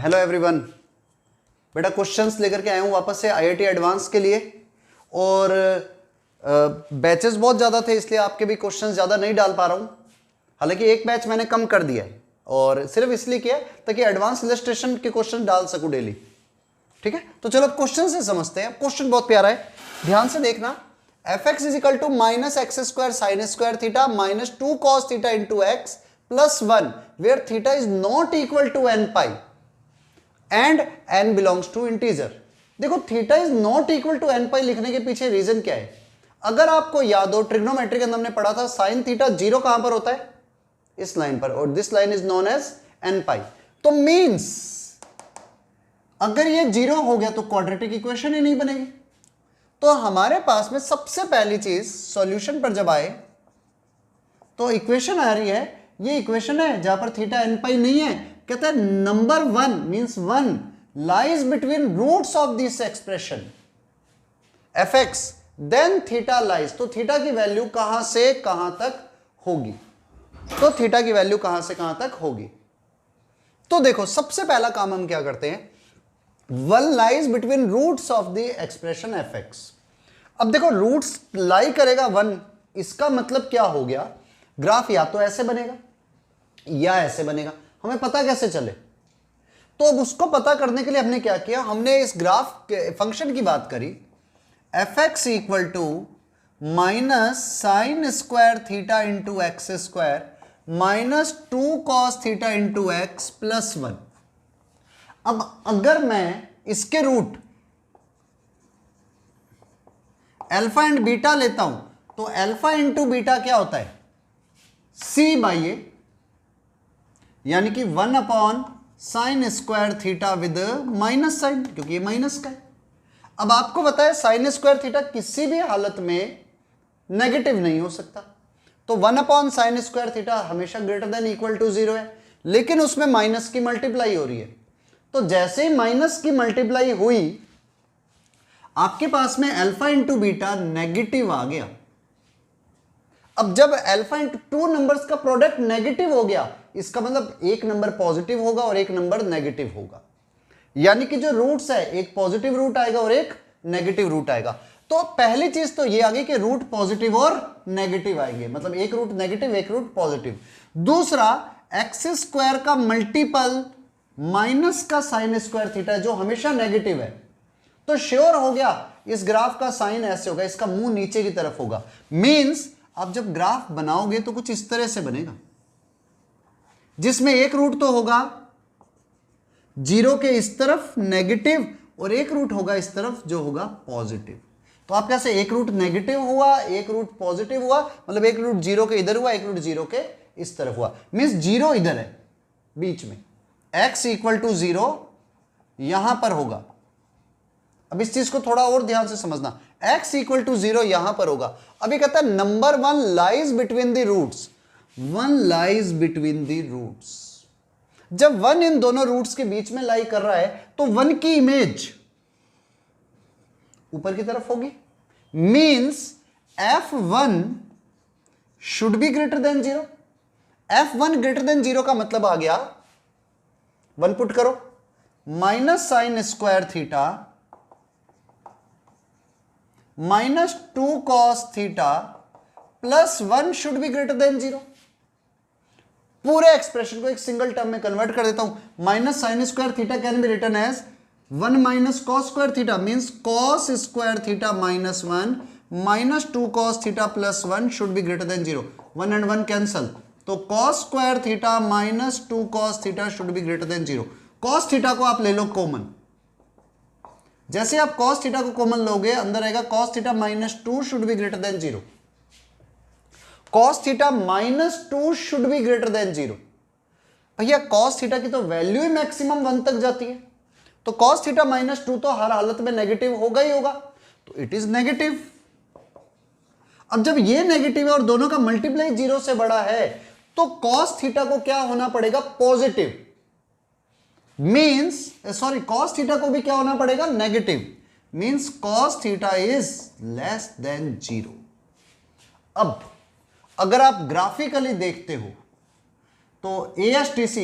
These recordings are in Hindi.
Hello everyone. बेटा क्वेश्चंस लेकर के आया हूँ वापस से आईआईटी एडवांस के लिए। और बैचेस बहुत ज़्यादा थे इसलिए आपके भी क्वेश्चंस ज़्यादा नहीं डाल पा रहा हूँ। हालांकि एक बैच मैंने कम कर दिया है और सिर्फ इसलिए किया ताकि एडवांस इलस्ट्रेशन के क्वेश्चन डाल सकूँ डेली। ठीक है, तो चलो क्वेश्चन से समझते हैं। क्वेश्चन बहुत प्यारा है, ध्यान से देखना। F X is equal to minus X square sine square theta minus 2 cos theta into x plus 1 where theta is not equal to N pi and n belongs to integer. देखो theta is not equal to n pi लिखने के पीछे रीजन क्या है? अगर आपको याद हो ट्रिग्नोमेट्री के अंदर हमने पढ़ा था साइन थीटा जीरो कहां पर होता है? इस लाइन पर, और this line is known as n pi. तो मींस अगर ये जीरो हो गया तो क्वाड्रेटिक इक्वेशन ही नहीं बनेगी। तो हमारे पास में सबसे पहली चीज सॉल्यूशन पर जब आए तो इक्वेशन आ रही है, ये इक्वेशन है जहां पर थीटा n पाई नहीं है। कहता है number one means one lies between roots of this expression f x then theta lies. तो थीटा की वैल्यू कहां से कहां तक होगी? तो थीटा की वैल्यू कहां से कहां तक होगी? तो देखो सबसे पहला काम हम क्या करते हैं, one lies between roots of the expression f x. अब देखो रूट्स लाई करेगा वन, इसका मतलब क्या हो गया? ग्राफ या तो ऐसे बनेगा या ऐसे बनेगा। हमें पता कैसे चले? तो अब उसको पता करने के लिए हमने क्या किया, हमने इस ग्राफ के फंक्शन की बात करी f x equal to minus sine square theta into x square minus 2 cos theta into x plus 1। अब अगर मैं इसके रूट अल्फा एंड बीटा लेता हूं तो अल्फा इंटू बीटा क्या होता है? सी बाई ए, यानी कि 1 upon sine square theta with minus sine, क्योंकि ये माइनस का है। अब आपको बताया साइन स्क्वायर थीटा किसी भी हालत में नेगेटिव नहीं हो सकता, तो 1 अपॉन साइन स्क्वायर थीटा हमेशा ग्रेटर देन इक्वल टू 0 है, लेकिन उसमें माइनस की मल्टीप्लाई हो रही है। तो जैसे ही माइनस की मल्टीप्लाई हुई आपके पास में अल्फा इंटू बीटा नेगेटिव आ गया। अब जब अल्फा इंटू टू नंबर्स का प्रोडक्ट नेगेटिव हो गया, इसका मतलब एक नंबर पॉजिटिव होगा और एक नंबर नेगेटिव होगा, यानी कि जो रूट्स है एक पॉजिटिव रूट आएगा और एक नेगेटिव रूट आएगा। तो पहली चीज तो ये आ गई कि रूट पॉजिटिव और नेगेटिव आएंगे, मतलब एक रूट नेगेटिव एक रूट पॉजिटिव। दूसरा एक्स स्क्वायर का मल्टीपल माइनस का साइन स्क्वायर थीटा जो हमेशा नेगेटिव है, तो श्योर हो गया इस ग्राफ का साइन ऐसे होगा, इसका मुंह नीचे की तरफ होगा। मींस आप जब ग्राफ बनाओगे तो कुछ इस तरह से बनेगा जिसमें एक रूट तो होगा जीरो के इस तरफ नेगेटिव और एक रूट होगा इस तरफ जो होगा पॉजिटिव। तो आप कैसे, एक रूट नेगेटिव हुआ एक रूट पॉजिटिव हुआ, मतलब एक रूट जीरो के इधर हुआ एक रूट जीरो के इस तरफ हुआ। मींस जीरो इधर है बीच में, x इक्वल टू 0 यहां पर होगा। अब इस चीज को थोड़ा और ध्यान से समझना, x इक्वल टू 0 यहां पर होगा। अभी कहता है number one lies between the roots, one lies between the roots. जब वन इन दोनों रूट्स के बीच में लाई कर रहा है तो वन की इमेज ऊपर की तरफ होगी। Means f1 should be greater than 0। f1 greater than 0 का मतलब आ गया, वन पुट करो, minus sine square theta minus 2 cos theta plus 1 should be greater than 0। पूरे एक्सप्रेशन को एक सिंगल टर्म में कन्वर्ट कर देता हूं। Minus sine square theta can be written as 1 minus cos square theta, means cos square theta minus 1 minus 2 cos theta plus 1 should be greater than 0। 1 and 1 cancel, तो cos square theta minus 2 cos theta should be greater than 0। Cos theta को आप ले लो कॉमन, जैसे आप कॉस थीटा को कॉमन लोगे अंदर आएगा cos theta minus 2 should be greater than 0। Cos theta minus 2 should be greater than 0। भैया कॉस थीटा की तो वैल्यू ही मैक्सिमम 1 तक जाती है, तो कॉस थीटा माइनस 2 तो हर हालत में नेगेटिव होगा ही होगा, तो इट इज नेगेटिव। अब जब ये नेगेटिव है और दोनों का मल्टीप्लाई 0 से बड़ा है तो कॉस थीटा को क्या होना पड़ेगा? Positive. Means sorry, cos theta को भी क्या होना पड़ेगा? Negative. Means cos theta is less than 0। अब अगर आप ग्राफिकली देखते हो तो ASTC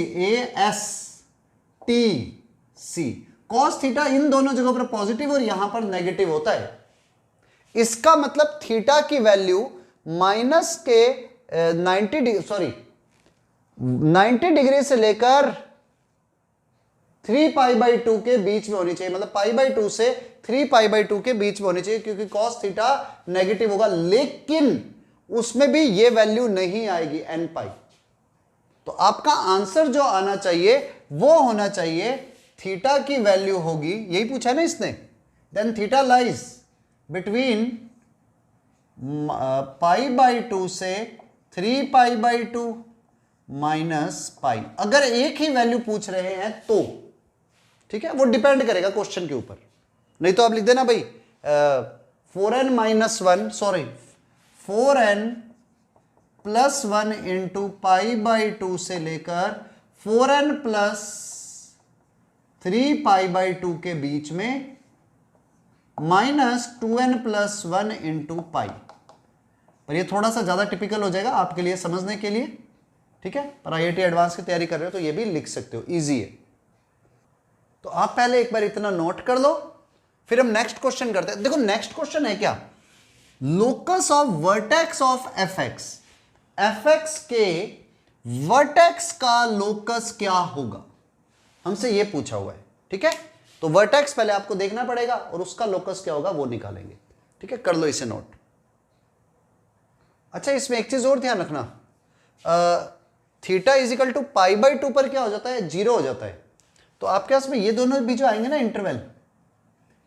C. Cos theta in दोनों जगहों पर पॉजिटिव और यहां पर नेगेटिव होता है। इसका मतलब थीटा की वैल्यू माइनस के 90 डिग्री से लेकर 3π/2 के बीच में होनी चाहिए, मतलब π/2 से 3π/2 के बीच में होनी चाहिए, क्योंकि cos थीटा नेगेटिव होगा, लेकिन उसमें भी ये वैल्यू नहीं आएगी nπ। तो आपका आंसर जो आना चाहिए वो होना चाहिए थीटा की वैल्यू होगी, यही पूछा ना इसने, देन थीटा लाइज बिटवीन π/2 से 3π/2 माइनस पाई। अगर एक ही वैल्यू पूछ रहे हैं तो ठीक है, वो डिपेंड करेगा क्वेश्चन के ऊपर। नहीं तो आप लिख देना भाई 4n+1 इंटू π/2 से लेकर 4n+3π/2 के बीच में -2n+1 इंटू पाई। पर ये थोड़ा सा ज्यादा टिपिकल हो जाएगा आपके लिए समझने के लिए, ठीक है, पर IIT एडवांस की तैयारी कर रहे हो तो ये भी लिख सकते हो, इजी है। तो आप पहले एक बार इतना नोट कर लो, फिर हम नेक्स्ट क्वेश्चन करते हैं। देखो नेक्स्ट क्वेश्चन है क्या, locus of vertex of fx, fx के वर्टेक्स का लोकस क्या होगा, हमसे ये पूछा हुआ है, ठीक है। तो वर्टेक्स पहले आपको देखना पड़ेगा और उसका लोकस क्या होगा वो निकालेंगे, ठीक है, कर लो इसे नोट। अच्छा, इसमें एक चीज और ध्यान रखना, थीटा इजिकल टू π/2 पर क्या हो जाता है, 0 हो जाता है। तो आपके पास में ये दोनों भी जो आएंगे ना इंटरवल,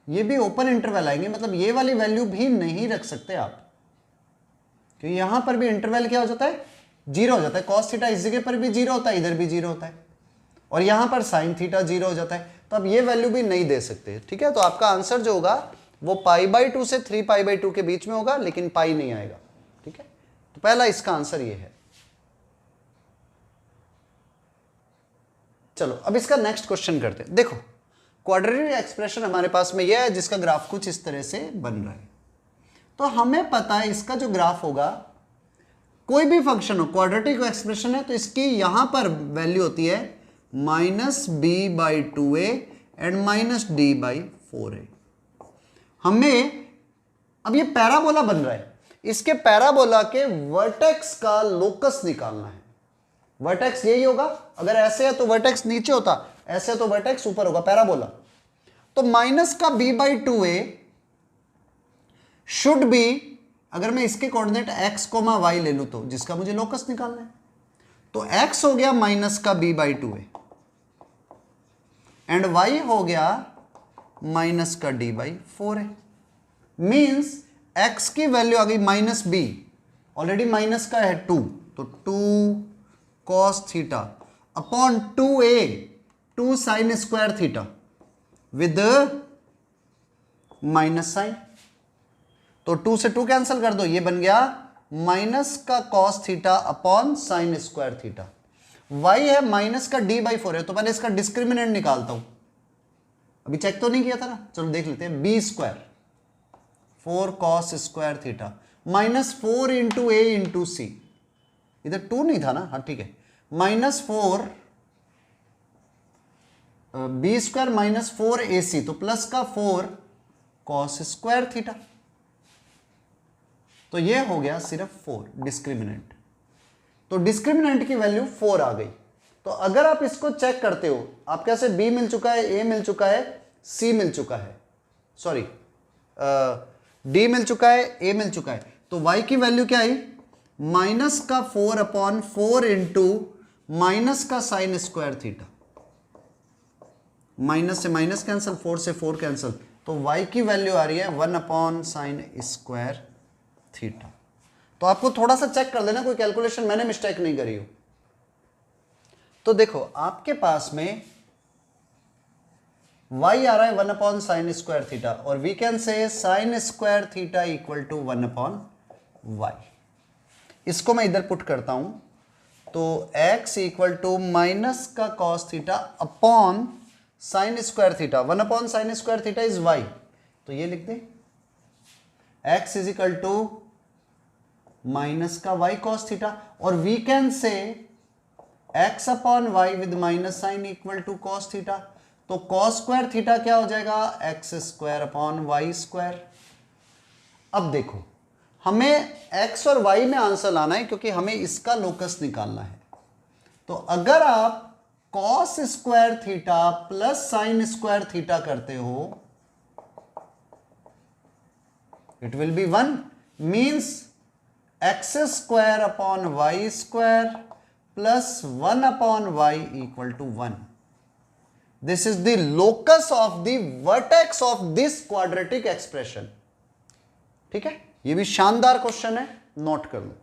ये भी ओपन इंटरवल आएंगे, मतलब ये वाली वैल्यू भी नहीं रख सकते आप, क्योंकि यहां पर भी इंटरवल क्या हो जाता है, 0 हो जाता है। कॉस थीटा इस जगह पर भी 0 होता है, इधर भी 0 होता है, और यहां पर साइन थीटा 0 हो जाता है, तो आप ये वैल्यू भी नहीं दे सकते, ठीक है। तो आपका आंसर जो होगा वो π/2 से 3π/2 के बीच में होगा, लेकिन पाई नहीं आएगा, ठीक है। तो पहला इसका आंसर ये है। चलो अब इसका नेक्स्ट क्वेश्चन करते हैं। देखो क्वाड्रेटिक एक्सप्रेशन हमारे पास में यह है जिसका ग्राफ कुछ इस तरह से बन रहा है। तो हमें पता है इसका जो ग्राफ होगा, कोई भी फंक्शन हो, क्वाड्रेटिक एक्सप्रेशन है तो इसकी यहां पर वैल्यू होती है -b/2a एंड -d/4a। हमें अब ये पैराबोला बन रहा है, इसके पैराबोला के वर्टेक्स का लोकस निकालना है। वर्टेक्स यही होगा, अगर ऐसे है तो वर्टेक्स नीचे होता, ऐसे तो वर्टेक्स ऊपर होगा, पैराबोला। तो माइनस का b/2a शुड बी, अगर मैं इसके कोऑर्डिनेट x, y ले लूं तो जिसका मुझे लोकस निकालना है, तो x हो गया माइनस का b/2a एंड y हो गया माइनस का d/4a। मींस x की वैल्यू आ गई -b, ऑलरेडी माइनस का है 2, तो 2 cos theta upon 2a 2 sin square theta with minus sine. तो 2 से 2 कैंसिल कर दो, ये बन गया माइनस का cos theta upon sine square theta. y है माइनस का d/4 है, तो पहले इसका डिस्क्रिमिनेंट निकालता हूं, अभी चेक तो नहीं किया था ना, चलो देख लेते हैं। b² 4 cos square theta -4 into a into C, इधर 2 नहीं था ना, हाँ ठीक है, -4 b² -4ac, तो प्लस का 4 cos स्क्वायर थीटा, तो ये हो गया सिर्फ 4 डिस्क्रिमिनेंट। तो डिस्क्रिमिनेंट की वैल्यू 4 आ गई। तो अगर आप इसको चेक करते हो, आपके से b मिल चुका है, a मिल चुका है, c मिल चुका है, सॉरी d मिल चुका है, a मिल चुका है, तो y की वैल्यू क्या आई, माइनस का 4/4 इंटू माइनस का साइन स्क्वायर थीटा, माइनस से माइनस कैंसिल, 4 से 4 कैंसिल, तो y की वैल्यू आ रही है 1/sin स्क्वायर थीटा। तो आपको थोड़ा सा चेक कर लेना, कोई कैलकुलेशन मैंने मिस्टेक नहीं करी हो। तो देखो आपके पास में y आ रहा है 1/sin स्क्वायर थीटा, और we can say sine square theta equal to 1/y। इसको मैं इधर पुट करता हूं, तो x इक्वल टू माइनस का cos theta upon sine square theta, 1/sin square theta is y, तो ये लिख दे x is equal to minus का y cos थीटा, और we can say x upon y with minus sine equal to cos theta. तो cos स्क्वायर थीटा क्या हो जाएगा, x square upon y square. अब देखो हमें x और y में आंसर लाना है क्योंकि हमें इसका लोकस निकालना है। तो अगर आप cos square theta plus sine square theta करते हो, it will be 1, means x square upon y square plus 1 upon y equal to 1। This is the locus of the vertex of this quadratic expression. ठीक है, ये भी शानदार क्वेश्चन है, नोट कर लो।